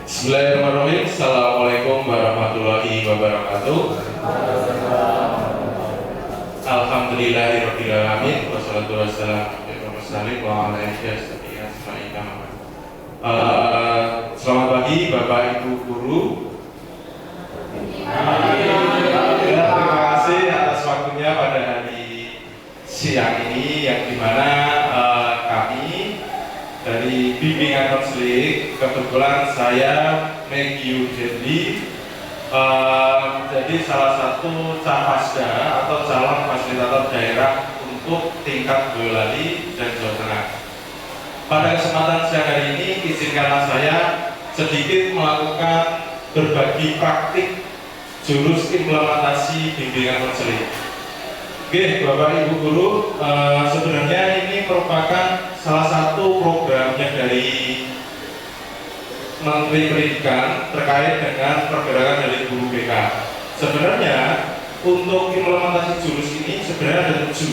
Bismillahirrahmanirrahim. Assalamualaikum warahmatullahi wabarakatuh. Alhamdulillahirrahmanirrahim. Wassalatu wassalamu ala mursalin wa ala alihi washabihi. Selamat pagi Bapak Ibu Guru. Terima kasih atas waktunya pada hari siang ini, yang dimana kami dari bimbingan konseling, kebetulan saya Megyu Dendi, jadi salah satu Capasda atau calon fasilitator daerah untuk tingkat Boyolali dan Jawa Tengah. Pada kesempatan siang hari ini, izinkanlah saya sedikit melakukan berbagi praktik jurus implementasi bimbingan konseling. Oke, Bapak Ibu Guru, sebenarnya ini merupakan salah satu programnya dari Menteri Pendidikan terkait dengan pergerakan dari guru BK. Sebenarnya untuk implementasi jurus ini sebenarnya ada 7.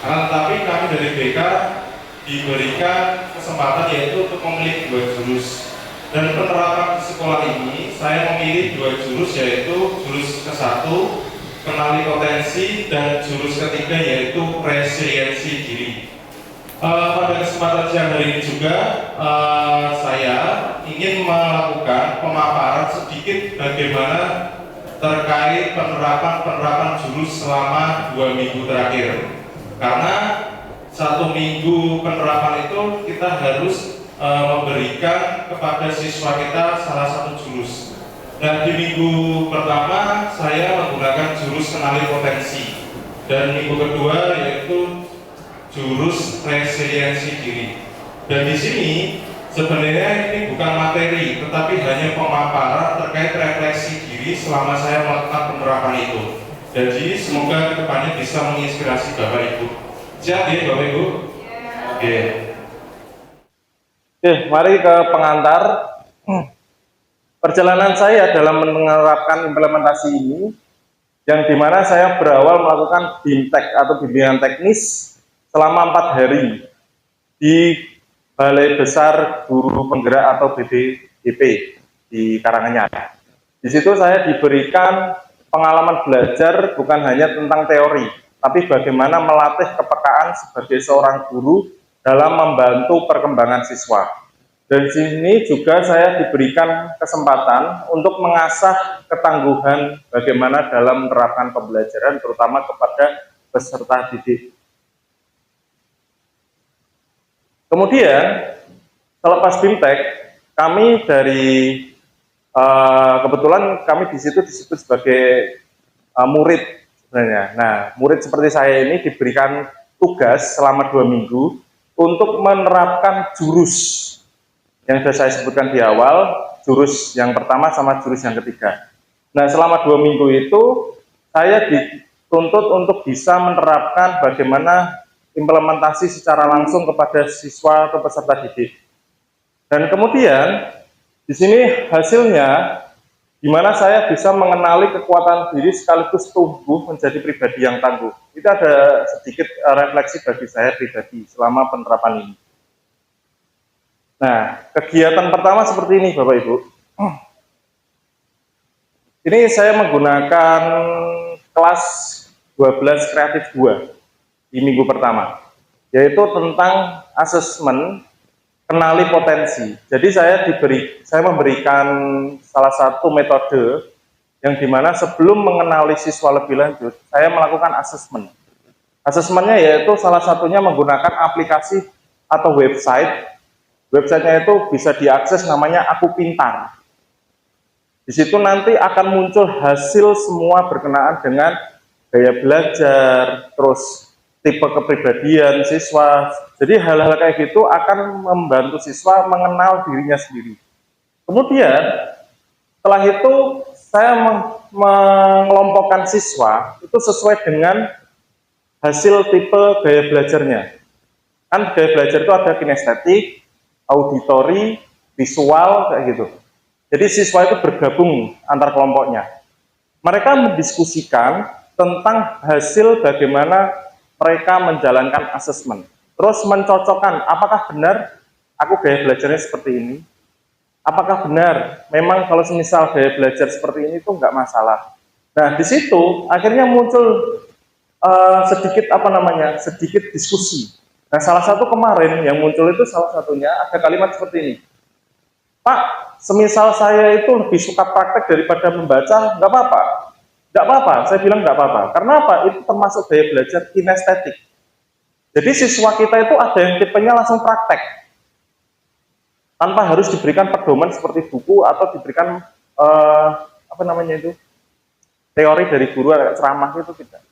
Tetapi kami dari BK diberikan kesempatan yaitu untuk memilih 2 jurus. Dan penerapan di sekolah ini saya memilih 2 jurus, yaitu jurus ke-1 kenali potensi, dan jurus ketiga yaitu resiliensi diri. Pada kesempatan siang hari ini juga saya ingin melakukan pemaparan sedikit bagaimana terkait penerapan jurus selama 2 minggu terakhir. Karena 1 minggu penerapan itu kita harus memberikan kepada siswa kita salah satu jurus. Dan di minggu pertama saya menggunakan jurus kenali potensi, dan minggu kedua yaitu jurus resiliensi diri. Dan di sini sebenarnya ini bukan materi, tetapi hanya pemaparan terkait refleksi diri selama saya melakukan penerapan itu. Jadi semoga kedepannya bisa menginspirasi Bapak Ibu. Siap ya Bapak Ibu? Oke. Oke, mari ke pengantar. Perjalanan saya dalam menerapkan implementasi ini, yang dimana saya berawal melakukan BIMTEK atau bimbingan teknis selama 4 hari di Balai Besar Guru Penggerak atau BBGP di Karanganyar. Di situ saya diberikan pengalaman belajar bukan hanya tentang teori, tapi bagaimana melatih kepekaan sebagai seorang guru dalam membantu perkembangan siswa. Dan di sini juga saya diberikan kesempatan untuk mengasah ketangguhan bagaimana dalam menerapkan pembelajaran, terutama kepada peserta didik. Kemudian, selepas BIMTEK, kami dari kebetulan kami di situ disebut sebagai murid sebenarnya. Nah, murid seperti saya ini diberikan tugas selama 2 minggu untuk menerapkan jurus yang sudah saya sebutkan di awal, jurus yang pertama sama jurus yang ketiga. Nah, selama 2 minggu itu saya dituntut untuk bisa menerapkan bagaimana implementasi secara langsung kepada siswa atau peserta didik. Dan kemudian di sini hasilnya di mana saya bisa mengenali kekuatan diri sekaligus tumbuh menjadi pribadi yang tangguh. Itu ada sedikit refleksi bagi saya pribadi selama penerapan ini. Nah, kegiatan pertama seperti ini Bapak Ibu. Ini saya menggunakan kelas 12 kreatif 2 di minggu pertama, yaitu tentang asesmen kenali potensi. Jadi saya memberikan salah satu metode yang dimana sebelum mengenali siswa lebih lanjut, saya melakukan asesmen. Asesmennya yaitu salah satunya menggunakan aplikasi atau website. Websitenya itu bisa diakses, namanya Aku Pintar. Di situ nanti akan muncul hasil semua berkenaan dengan gaya belajar, terus tipe kepribadian siswa. Jadi hal-hal kayak gitu akan membantu siswa mengenal dirinya sendiri. Kemudian setelah itu saya mengelompokkan siswa itu sesuai dengan hasil tipe gaya belajarnya. Kan gaya belajar itu ada kinestetik, auditori, visual, kayak gitu. Jadi siswa itu bergabung antar kelompoknya. Mereka mendiskusikan tentang hasil bagaimana mereka menjalankan asesmen. terus mencocokkan apakah benar aku gaya belajarnya seperti ini, apakah benar memang kalau semisal gaya belajar seperti ini tuh nggak masalah. Nah di situ akhirnya muncul sedikit sedikit diskusi. Nah salah satu kemarin yang muncul itu salah satunya ada kalimat seperti ini, Pak, semisal saya itu lebih suka praktek daripada membaca, nggak apa-apa. Nggak apa-apa, saya bilang nggak apa-apa. Karena apa? Itu termasuk gaya belajar kinestetik. Jadi siswa kita itu ada yang tipenya langsung praktek, tanpa harus diberikan pedoman seperti buku atau diberikan teori dari guru atau ceramah itu tidak.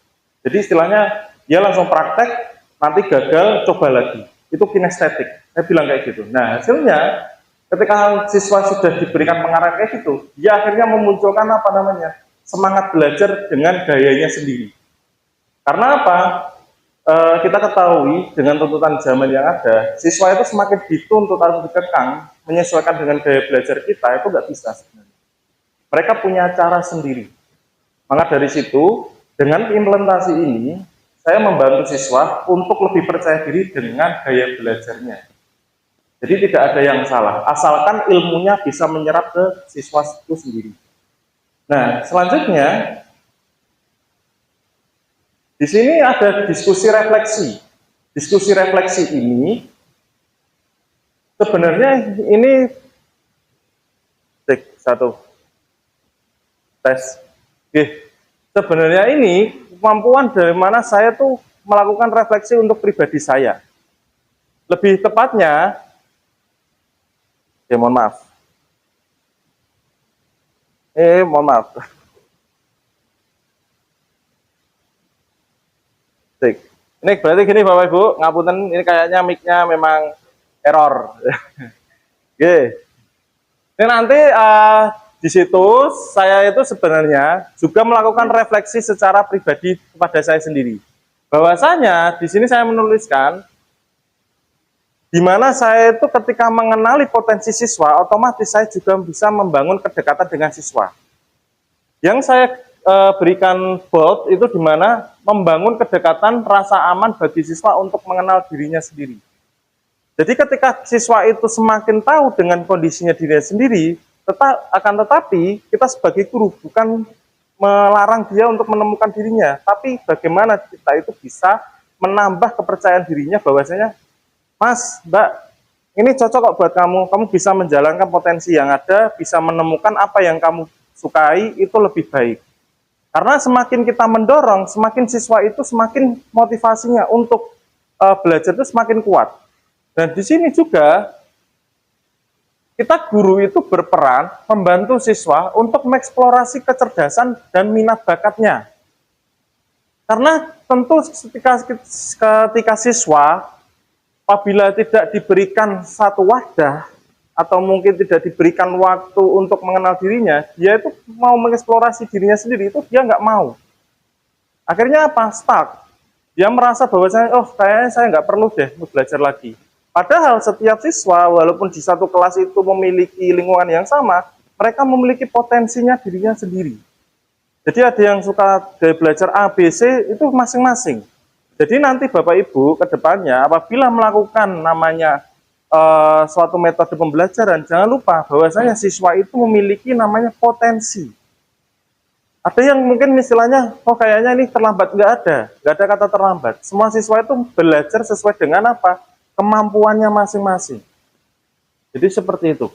Jadi istilahnya dia langsung praktek, nanti gagal coba lagi. Itu kinestetik. Saya bilang kayak gitu. Nah hasilnya ketika siswa sudah diberikan pengarahan kayak gitu, dia akhirnya memunculkan semangat belajar dengan gayanya sendiri. Karena apa? Kita ketahui dengan tuntutan zaman yang ada, siswa itu semakin dituntut atau dikekang menyesuaikan dengan gaya belajar kita itu nggak bisa sebenarnya. Mereka punya cara sendiri. Maka dari situ, dengan implementasi ini, saya membantu siswa untuk lebih percaya diri dengan gaya belajarnya. Jadi tidak ada yang salah, asalkan ilmunya bisa menyerap ke siswa itu sendiri. Nah, selanjutnya di sini ada diskusi refleksi. Diskusi refleksi ini sebenarnya ini tes. Sebenarnya ini kemampuan dari mana saya tuh melakukan refleksi untuk pribadi saya. Lebih tepatnya, mohon maaf. Mohon maaf. Ini berarti gini Bapak Ibu, ngapunten ini kayaknya mic-nya memang error. Oke. Ini nanti di situ saya itu sebenarnya juga melakukan refleksi secara pribadi kepada saya sendiri. Bahwasanya di sini saya menuliskan di mana saya itu ketika mengenali potensi siswa, otomatis saya juga bisa membangun kedekatan dengan siswa. Yang saya berikan bold itu di mana membangun kedekatan rasa aman bagi siswa untuk mengenal dirinya sendiri. Jadi ketika siswa itu semakin tahu dengan kondisinya dirinya sendiri, tetapi kita sebagai guru bukan melarang dia untuk menemukan dirinya, tapi bagaimana kita itu bisa menambah kepercayaan dirinya bahwasanya, Mas, Mbak, ini cocok kok buat kamu bisa menjalankan potensi yang ada, bisa menemukan apa yang kamu sukai, itu lebih baik. Karena semakin kita mendorong, semakin siswa itu semakin motivasinya untuk belajar itu semakin kuat. Dan di sini juga kita guru itu berperan membantu siswa untuk mengeksplorasi kecerdasan dan minat bakatnya. Karena tentu ketika siswa apabila tidak diberikan satu wadah atau mungkin tidak diberikan waktu untuk mengenal dirinya, dia itu mau mengeksplorasi dirinya sendiri, itu dia nggak mau. Akhirnya apa? Stuck. Dia merasa bahwa kayaknya saya nggak perlu deh belajar lagi. Padahal setiap siswa, walaupun di satu kelas itu memiliki lingkungan yang sama, mereka memiliki potensinya dirinya sendiri. Jadi ada yang suka belajar A, B, C, itu masing-masing. Jadi nanti Bapak Ibu ke depannya apabila melakukan namanya suatu metode pembelajaran, jangan lupa bahwasanya siswa itu memiliki namanya potensi. Ada yang mungkin istilahnya, kayaknya ini terlambat, nggak ada kata terlambat. Semua siswa itu belajar sesuai dengan apa? Kemampuannya masing-masing. Jadi seperti itu.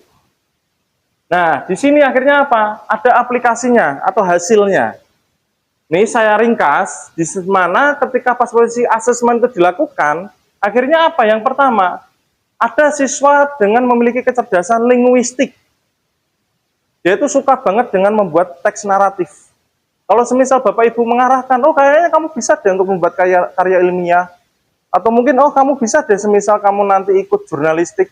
Nah, di sini akhirnya apa? Ada aplikasinya atau hasilnya. Ini saya ringkas, di mana ketika pas posisi asesmen itu dilakukan, akhirnya apa? Yang pertama, ada siswa dengan memiliki kecerdasan linguistik. Dia itu suka banget dengan membuat teks naratif. Kalau semisal Bapak Ibu mengarahkan, kayaknya kamu bisa deh untuk membuat karya ilmiah. Atau mungkin, kamu bisa deh semisal kamu nanti ikut jurnalistik.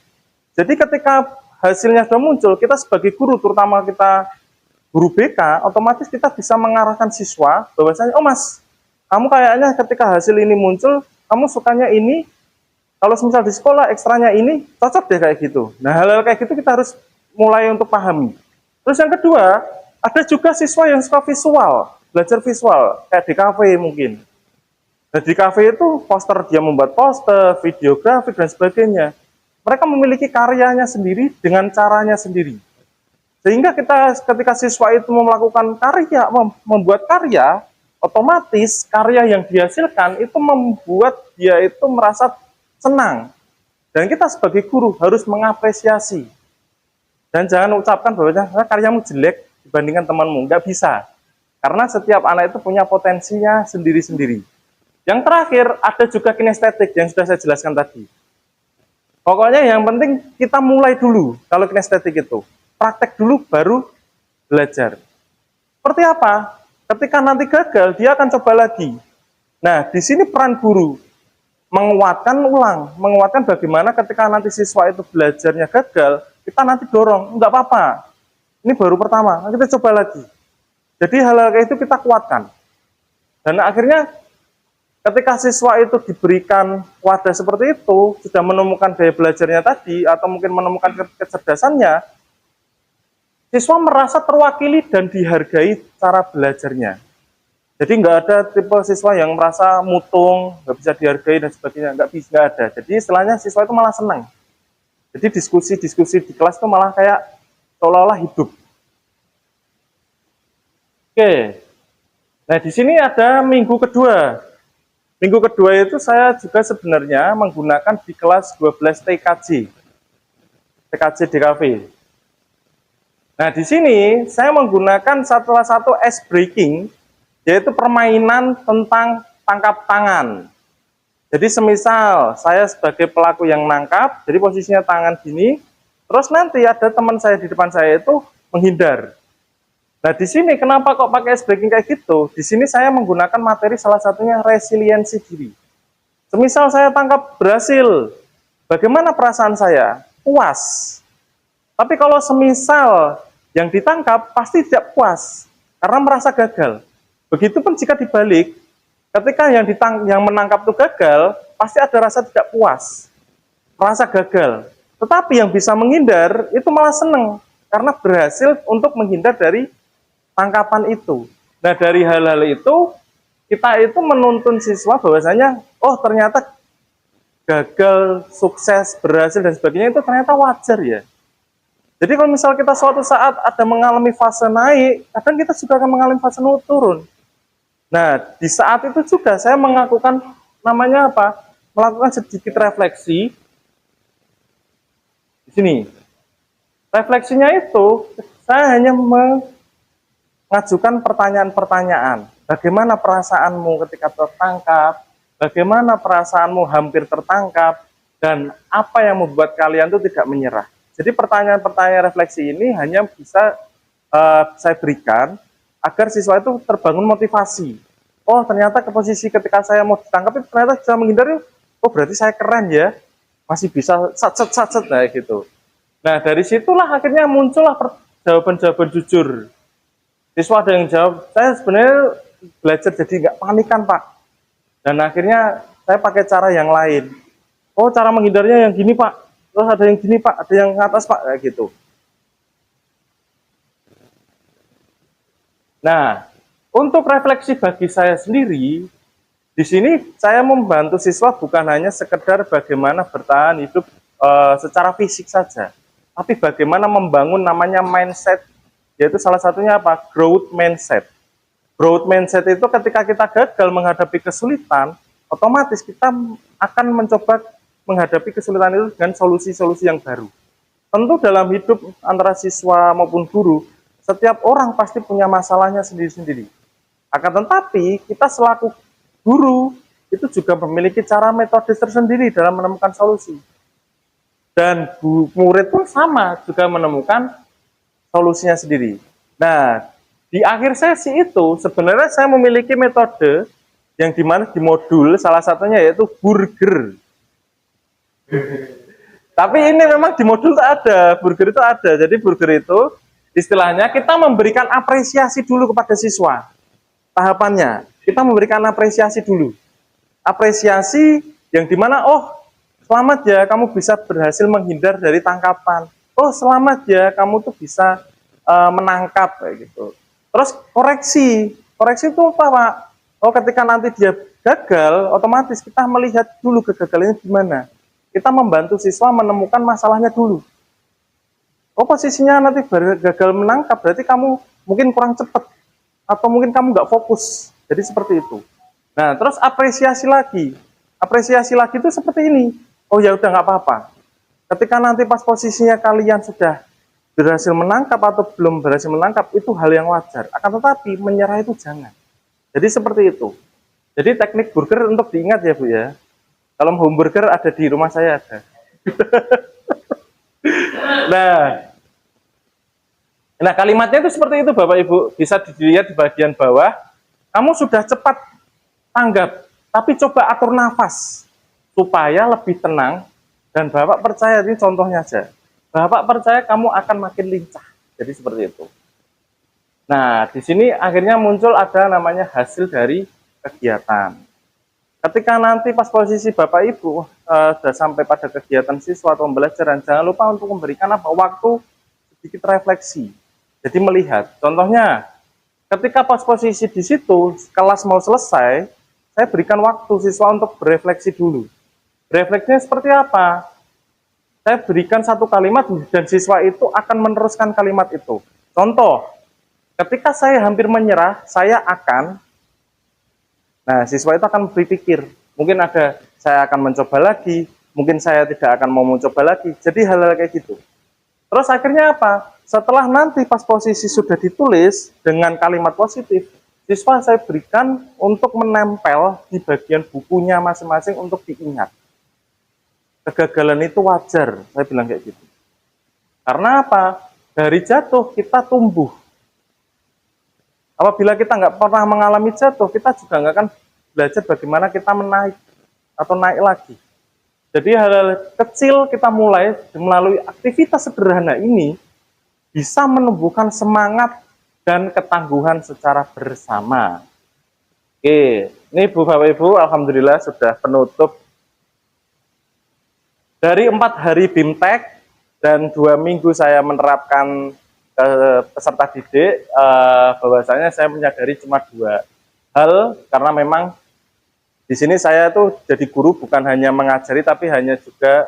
Jadi ketika hasilnya sudah muncul, kita sebagai guru, terutama kita guru BK, otomatis kita bisa mengarahkan siswa bahwasanya, Mas, kamu kayaknya ketika hasil ini muncul, kamu sukanya ini, kalau misal di sekolah ekstranya ini, cocok deh kayak gitu. Nah, hal-hal kayak gitu kita harus mulai untuk pahami. Terus yang kedua, ada juga siswa yang suka visual, belajar visual, kayak di kafe mungkin. Dan di kafe itu poster, dia membuat poster, videografi dan sebagainya. Mereka memiliki karyanya sendiri dengan caranya sendiri. Sehingga ketika siswa itu melakukan karya, membuat karya, otomatis karya yang dihasilkan itu membuat dia itu merasa senang. Dan kita sebagai guru harus mengapresiasi. Dan jangan ucapkan bahwa karyamu jelek dibandingkan temanmu. Nggak bisa. Karena setiap anak itu punya potensinya sendiri-sendiri. Yang terakhir, ada juga kinestetik yang sudah saya jelaskan tadi. Pokoknya yang penting kita mulai dulu kalau kinestetik itu. Praktek dulu baru belajar. Seperti apa? Ketika nanti gagal, dia akan coba lagi. Nah, di sini peran guru menguatkan bagaimana ketika nanti siswa itu belajarnya gagal, kita nanti dorong, enggak apa-apa. Ini baru pertama, kita coba lagi. Jadi hal-hal kayak itu kita kuatkan. Dan akhirnya ketika siswa itu diberikan wadah seperti itu, sudah menemukan daya belajarnya tadi, atau mungkin menemukan kecerdasannya, siswa merasa terwakili dan dihargai cara belajarnya. Jadi nggak ada tipe siswa yang merasa mutung, nggak bisa dihargai dan sebagainya, nggak ada. Jadi istilahnya siswa itu malah senang. Jadi diskusi-diskusi di kelas itu malah kayak seolah-olah hidup. Oke, nah di sini ada minggu kedua. Minggu kedua itu saya juga sebenarnya menggunakan di kelas 12 TKJ DKV. Nah, di sini saya menggunakan salah satu ice breaking, yaitu permainan tentang tangkap tangan. Jadi semisal saya sebagai pelaku yang nangkap, jadi posisinya tangan gini, terus nanti ada teman saya di depan saya itu menghindar. Nah, di sini kenapa kok pakai ice breaking kayak gitu? Di sini saya menggunakan materi salah satunya resiliensi diri. Semisal saya tangkap berhasil, bagaimana perasaan saya? Puas. Tapi kalau semisal yang ditangkap pasti tidak puas karena merasa gagal. Begitupun jika dibalik, ketika yang menangkap itu gagal, pasti ada rasa tidak puas, merasa gagal. Tetapi yang bisa menghindar itu malah senang karena berhasil untuk menghindar dari tangkapan itu. Nah, dari hal-hal itu kita itu menuntun siswa bahwasanya oh ternyata gagal, sukses, berhasil dan sebagainya itu ternyata wajar ya. Jadi kalau misal kita suatu saat ada mengalami fase naik, kadang kita juga akan mengalami fase turun. Nah, di saat itu juga saya melakukan namanya apa? Melakukan sedikit refleksi. Di sini. Refleksinya itu saya hanya mengajukan pertanyaan-pertanyaan. Bagaimana perasaanmu ketika tertangkap? Bagaimana perasaanmu hampir tertangkap? Dan apa yang membuat kalian itu tidak menyerah? Jadi pertanyaan-pertanyaan refleksi ini hanya bisa saya berikan agar siswa itu terbangun motivasi. Oh, ternyata ke posisi ketika saya mau ditangkap itu ternyata bisa menghindari. Oh, berarti saya keren ya. Masih bisa sat-sat nah gitu. Nah, dari situlah akhirnya muncullah jawaban-jawaban jujur. Siswa ada yang jawab, saya sebenarnya belajar jadi nggak panikan, Pak. Dan akhirnya saya pakai cara yang lain. Oh, cara menghindarnya yang gini, Pak. Terus ada yang gini, Pak. Ada yang atas, Pak. Kayak gitu. Nah, untuk refleksi bagi saya sendiri, di sini saya membantu siswa bukan hanya sekedar bagaimana bertahan hidup secara fisik saja, tapi bagaimana membangun namanya mindset, yaitu salah satunya apa? Growth mindset. Growth mindset itu ketika kita gagal menghadapi kesulitan, otomatis kita akan mencoba menghadapi kesulitan itu dengan solusi-solusi yang baru. Tentu dalam hidup antara siswa maupun guru, setiap orang pasti punya masalahnya sendiri-sendiri. Akan tetapi, kita selaku guru, itu juga memiliki cara metode tersendiri dalam menemukan solusi. Dan murid pun sama, juga menemukan solusinya sendiri. Nah, di akhir sesi itu, sebenarnya saya memiliki metode yang dimana di modul, salah satunya yaitu burger. Tapi ini memang di modul tak ada, burger itu ada. Jadi burger itu istilahnya kita memberikan apresiasi dulu kepada siswa. Tahapannya, kita memberikan apresiasi dulu. Apresiasi yang dimana, oh selamat ya kamu bisa berhasil menghindar dari tangkapan. Oh selamat ya kamu tuh bisa menangkap kayak gitu. Terus koreksi itu apa Pak? Oh ketika nanti dia gagal, otomatis kita melihat dulu kegagalannya gimana. Kita membantu siswa menemukan masalahnya dulu. Oh, posisinya nanti gagal menangkap, berarti kamu mungkin kurang cepat, atau mungkin kamu nggak fokus. Jadi seperti itu. Nah, terus apresiasi lagi. Apresiasi lagi itu seperti ini. Oh ya udah nggak apa-apa. Ketika nanti pas posisinya kalian sudah berhasil menangkap atau belum berhasil menangkap, itu hal yang wajar. Akan tetapi menyerah itu jangan. Jadi seperti itu. Jadi teknik burger untuk diingat ya Bu ya. Kalau hamburger ada di rumah saya ada. Nah, kalimatnya itu seperti itu Bapak Ibu. Bisa dilihat di bagian bawah. Kamu sudah cepat tanggap, tapi coba atur nafas supaya lebih tenang. Dan Bapak percaya, ini contohnya aja. Bapak percaya kamu akan makin lincah. Jadi seperti itu. Nah, di sini akhirnya muncul ada namanya hasil dari kegiatan. Ketika nanti pas posisi Bapak Ibu sudah sampai pada kegiatan siswa atau pembelajaran, jangan lupa untuk memberikan waktu sedikit refleksi. Jadi melihat, contohnya ketika pas posisi di situ, kelas mau selesai, saya berikan waktu siswa untuk berefleksi dulu. Refleksinya seperti apa? Saya berikan satu kalimat dan siswa itu akan meneruskan kalimat itu. Contoh, ketika saya hampir menyerah, saya akan. Nah, siswa itu akan berpikir, mungkin ada saya akan mencoba lagi, mungkin saya tidak akan mau mencoba lagi. Jadi hal-hal kayak gitu. Terus akhirnya apa? Setelah nanti pas posisi sudah ditulis dengan kalimat positif, siswa saya berikan untuk menempel di bagian bukunya masing-masing untuk diingat. Kegagalan itu wajar, saya bilang kayak gitu. Karena apa? Dari jatuh kita tumbuh. Apabila kita nggak pernah mengalami jatuh, kita juga nggak akan belajar bagaimana kita menaik atau naik lagi. Jadi hal-hal kecil kita mulai melalui aktivitas sederhana ini bisa menumbuhkan semangat dan ketangguhan secara bersama. Oke, ini Bapak Ibu, alhamdulillah sudah penutup dari 4 hari BIMTEK dan 2 minggu saya menerapkan peserta didik, bahwasanya saya menyadari cuma 2 hal, karena memang di sini saya tuh jadi guru bukan hanya mengajari, tapi hanya juga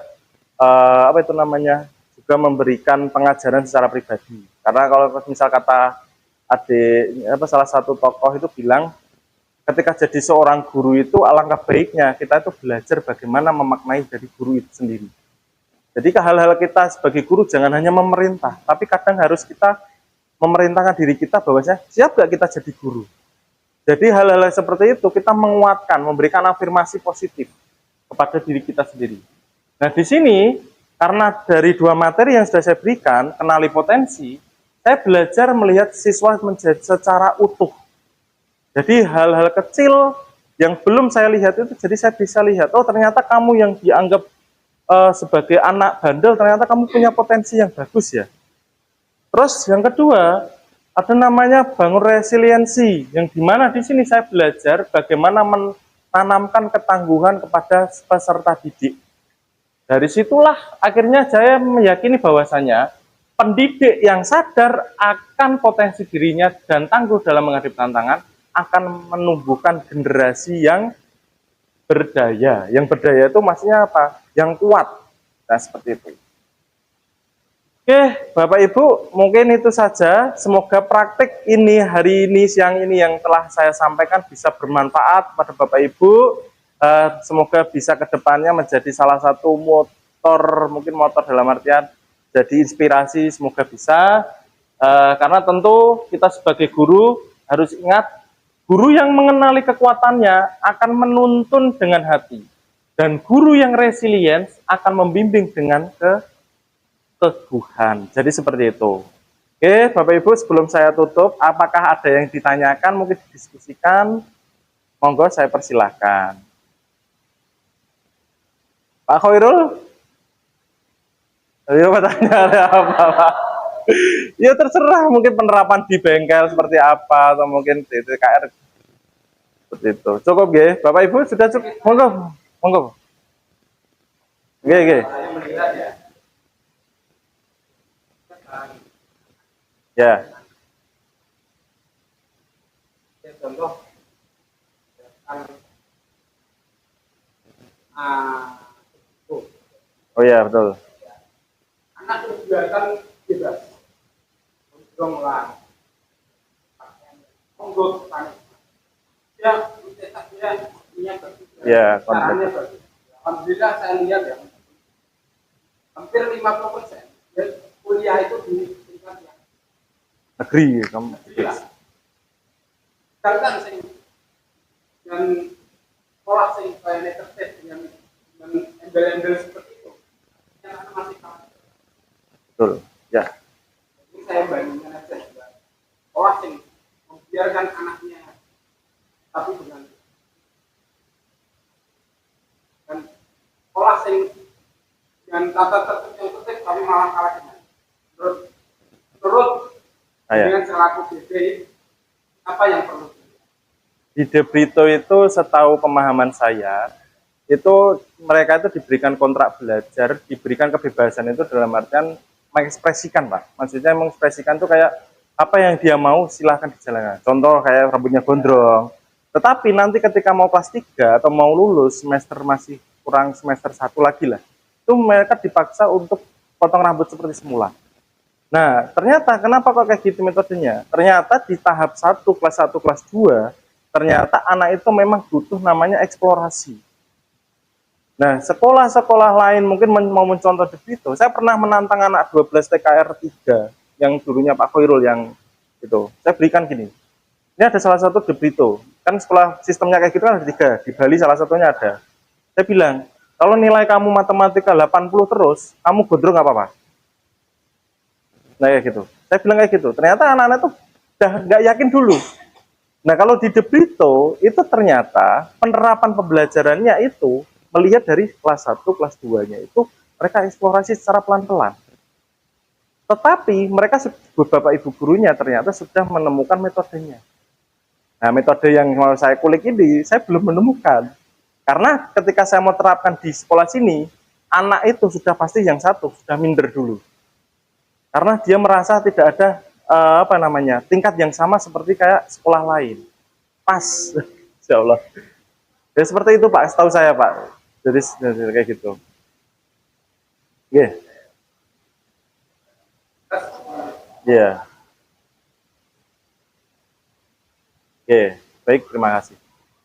juga memberikan pengajaran secara pribadi. Karena kalau misal kata salah satu tokoh itu bilang, ketika jadi seorang guru itu alangkah baiknya kita itu belajar bagaimana memaknai dari guru itu sendiri. Jadi hal-hal kita sebagai guru jangan hanya memerintah, tapi kadang harus kita memerintahkan diri kita bahwasanya siap gak kita jadi guru. Jadi hal-hal seperti itu kita menguatkan, memberikan afirmasi positif kepada diri kita sendiri. Nah di sini karena dari 2 materi yang sudah saya berikan, kenali potensi, saya belajar melihat siswa menjadi secara utuh. Jadi hal-hal kecil yang belum saya lihat itu, jadi saya bisa lihat, oh ternyata kamu yang dianggap sebagai anak bandel, ternyata kamu punya potensi yang bagus ya. Terus yang kedua, ada namanya bangun resiliensi, yang dimana di sini saya belajar bagaimana menanamkan ketangguhan kepada peserta didik. Dari situlah akhirnya saya meyakini bahwasanya pendidik yang sadar akan potensi dirinya dan tangguh dalam menghadapi tantangan akan menumbuhkan generasi yang berdaya. Yang berdaya itu maksudnya apa? Yang kuat. Nah, seperti itu. Oke, Bapak Ibu, mungkin itu saja. Semoga praktik ini hari ini, siang ini yang telah saya sampaikan bisa bermanfaat pada Bapak Ibu. Semoga bisa kedepannya menjadi salah satu motor, mungkin motor dalam artian jadi inspirasi, semoga bisa. Karena tentu kita sebagai guru harus ingat, guru yang mengenali kekuatannya akan menuntun dengan hati. Dan guru yang resilient akan membimbing dengan keteguhan. Jadi seperti itu. Oke, Bapak Ibu, sebelum saya tutup, apakah ada yang ditanyakan, mungkin didiskusikan? Monggo saya persilahkan. Pak Khairul? Ayo pertanyaan apa, Pak? Ya terserah, mungkin penerapan di bengkel seperti apa, atau mungkin di TKR seperti itu. Cukup ya, Bapak Ibu sudah cukup. Monggo, monggo. Oke. Ya. Contoh Ah, oh, Oh iya, betul. anak dibiarkan bebas, gondrong lah, monggo panik. Dia mencetak dia punya berbeda, Ya, caranya konteks. berbeda. Alhamdulillah saya lihat ya, hampir 50% dan kuliah itu di tingkat yang Negeri, kamu. negeri lah. Sedangkan sing dan sekolah sing kayaknya tertib dengan embel-embel seperti itu, yang anak masih kalah. Betul. Ya, Ini saya bandingkan aja juga. Sekolah sing membiarkan anaknya tapi dengan dan sekolah sing dengan tata tertib yang tertib tapi malah kalah dengan menurut saya. dengan selaku BPI apa yang perlu Di De Brito itu setahu pemahaman saya, itu mereka itu diberikan kontrak belajar, diberikan kebebasan itu dalam artian mengekspresikan, Pak. Maksudnya mengekspresikan itu kayak apa yang dia mau silahkan dijalankan. Contoh kayak rambutnya gondrong. Tetapi nanti ketika mau kelas 3 atau mau lulus semester masih kurang semester 1 lagi lah, itu mereka dipaksa untuk potong rambut seperti semula. Nah, ternyata kenapa kok kayak gitu metodenya? Ternyata di tahap 1, kelas 1, kelas 2, ternyata anak itu memang butuh namanya eksplorasi. Nah, sekolah-sekolah lain mungkin mau mencontoh De Brito. Saya pernah menantang anak 12 TKR 3 yang dulunya Pak Khoirul yang itu. Saya berikan gini. Ini ada salah satu De Brito. Kan sekolah sistemnya kayak gitu kan ada 3. Di Bali salah satunya ada. Saya bilang, kalau nilai kamu matematika 80 terus, kamu gondrong nggak apa-apa. Nah, kayak gitu. Saya bilang kayak gitu. Ternyata anak-anak tuh udah nggak yakin dulu. Nah, kalau di De Brito, itu ternyata penerapan pembelajarannya itu melihat dari kelas 1, kelas 2-nya itu mereka eksplorasi secara pelan-pelan. Tetapi mereka, Bapak Ibu gurunya ternyata sudah menemukan metodenya. Nah, metode yang mau saya kulik ini, saya belum menemukan. Karena ketika saya mau terapkan di sekolah sini, anak itu sudah pasti yang satu, sudah minder dulu. Karena dia merasa tidak ada tingkat yang sama seperti kayak sekolah lain. Pas, insya Allah. Ya seperti itu Pak, setahu saya Pak. Jadi kayak gitu. Iya. Iya. Oke, baik, terima kasih.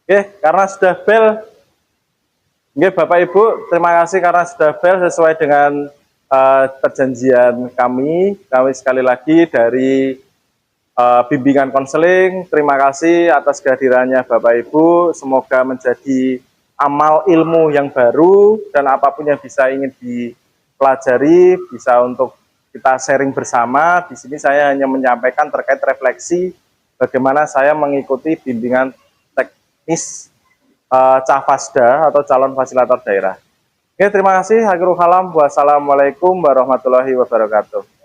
Oke, karena sudah bel, oke, Bapak Ibu, terima kasih karena sudah bel sesuai dengan perjanjian kami. Kami sekali lagi dari bimbingan konseling, terima kasih atas kehadirannya Bapak Ibu. Semoga menjadi amal ilmu yang baru dan apapun yang bisa ingin dipelajari bisa untuk kita sharing bersama. Di sini saya hanya menyampaikan terkait refleksi bagaimana saya mengikuti bimbingan teknis Cafasda atau calon fasilitator daerah. Oke, terima kasih. Akhirul kalam. Wassalamualaikum warahmatullahi wabarakatuh.